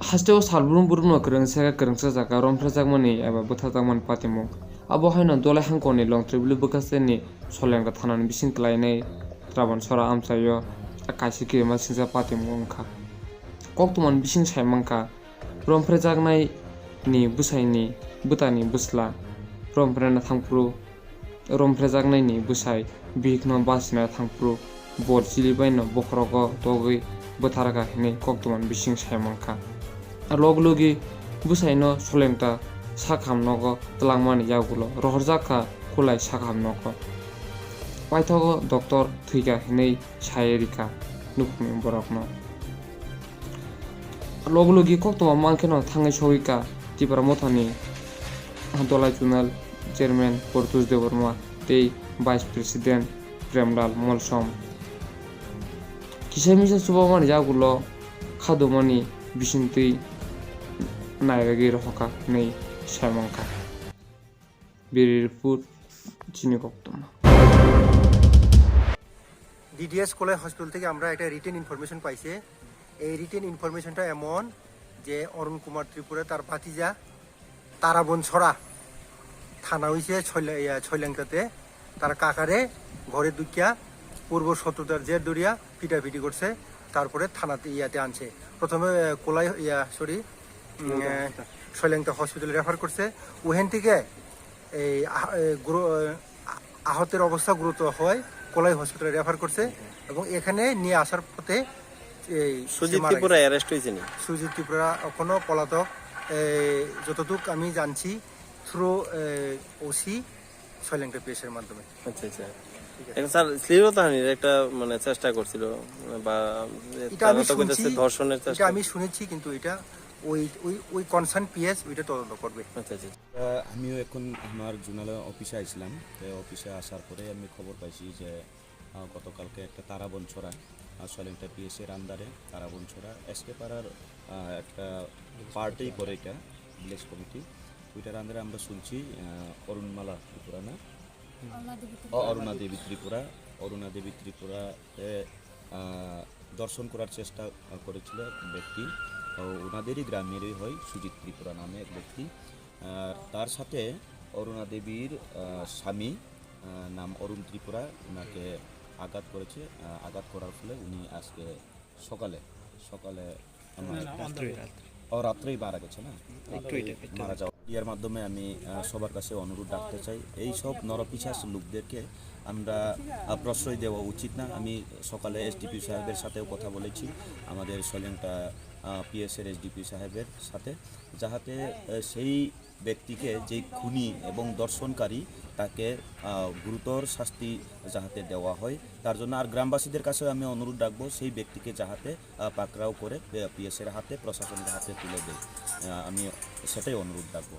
Hasteo salbrum burno kerengsa jaka Rompherjakmani eba Bwtharjakmani patimung abo haino dolai hangkoni long tribuli bwkaseni solenga thanani bising klainai trabon sora amsayo akaisi kirima singsa patimung wngkha koktuman bising saimangkha Rompherjaknai ni Bwsai ni bwtani bwsla Rompherena Thanaphuru Rompherjaknai ni Bwsai Bihikno Bachi Thanaphuru bor chilibaino bokhrogo togui Bwtharjakha hinai koktuman bising saimangkha loglogi Bwsai no solengta sakhamnogo tlangmani yagulo Rompherjakha khulai sakhamnogo paithogo doctor thika hinai sayerika nukmi borokno loglogi koktoma mankeno thangai sogika TRIPURA mothani dolai chunal chairman Portus Deborma tei vice president Premlal Molsom kisamisa subamani yagulo khadomani bisingtui nairagi rohaka nei saimangkha birirpur chini koktoma DDS college hospital থেকে আমরা একটা written information পাইছে এই written ইনফরমেশনটা এমন যে অরুণ কুমার ত্রিপুরা তার ভাতিজা তারাবন ছড়া থানা হইছে ছয়লাংটাতে তার কাকারে ঘরে দুকিয়া পূর্ব শত্রুতার জের দরিয়া পিটাপিটি করছে তারপরে থানাতে ইয়াতে আনছে প্রথমে কোলাই ছয়লাংটা হসপিটালে রেফার করছে ওখান থেকে এই আহতের অবস্থা গুরুতর হয় কোলাই হসপিটালে রেফার করছে এবং এখানে নিয়ে আসার পথে এই সুজিত ত্রিপুরা অ্যারেস্ট হয়েছে নি সুজিত ত্রিপুরা এখনো পলাতক যতটুক আমি জানছি থ্রু ওসি ছয়লাংটা পিএসের মাধ্যমে আচ্ছা আচ্ছা এখন স্যার শ্লীলতাহানির একটা মানে চেষ্টা করছিল বা ধর্ষণের চেষ্টা আমি শুনেছি কিন্তু এটা ওই কনসার্ন পিএস ওইটা তদন্ত করবে আচ্ছা আচ্ছা আমিও এখন আমার জোনাল অফিসে আসলাম অফিসে আসার পরে আমি খবর পাইছি যে গতকালকে একটা তারাবনছড়া ছয়লাংটা পিএসের আন্ডারে তারাবনছড়া এসকে পাড়ার একটা পার্টি করে এটা ভিলেজ কমিটি ওইটার আন্ডারে আমরা শুনছি অরুণমালা ত্রিপুরা না অরুণা দেবী ত্রিপুরা দর্শন করার চেষ্টা করেছিল ব্যক্তি ওনাদেরই গ্রামেরই হয় সুজিত ত্রিপুরা নামে এক ব্যক্তি তার সাথে অরুণা দেবীর স্বামী নাম অরুণ ত্রিপুরা ওনাকে আঘাত করেছে আঘাত করার ফলে উনি আজকে সকালে রাত্রেই মারা গেছে না মারা যাওয়া ইয়ার মাধ্যমে আমি সবার কাছে অনুরোধ রাখতে চাই এই সব নরপিশাচ লোকদেরকে আমরা প্রশ্রয় দেওয়া উচিত না আমি সকালে এসডিপি সাহেবের সাথেও কথা বলেছি আমাদের ছয়লাংটা পিএসের এসডিপি সাহেবের সাথে যাহাতে সেই ব্যক্তিকে যে খুনি এবং দর্শনকারী তাকে গুরুতর শাস্তি যাহাতে দেওয়া হয় তার জন্য আর গ্রামবাসীদের কাছেও আমি অনুরোধ রাখবো সেই ব্যক্তিকে যাহাতে পাকড়াও করে পিএসের হাতে প্রশাসনের হাতে তুলে দেয় আমি সেটাই অনুরোধ রাখবো।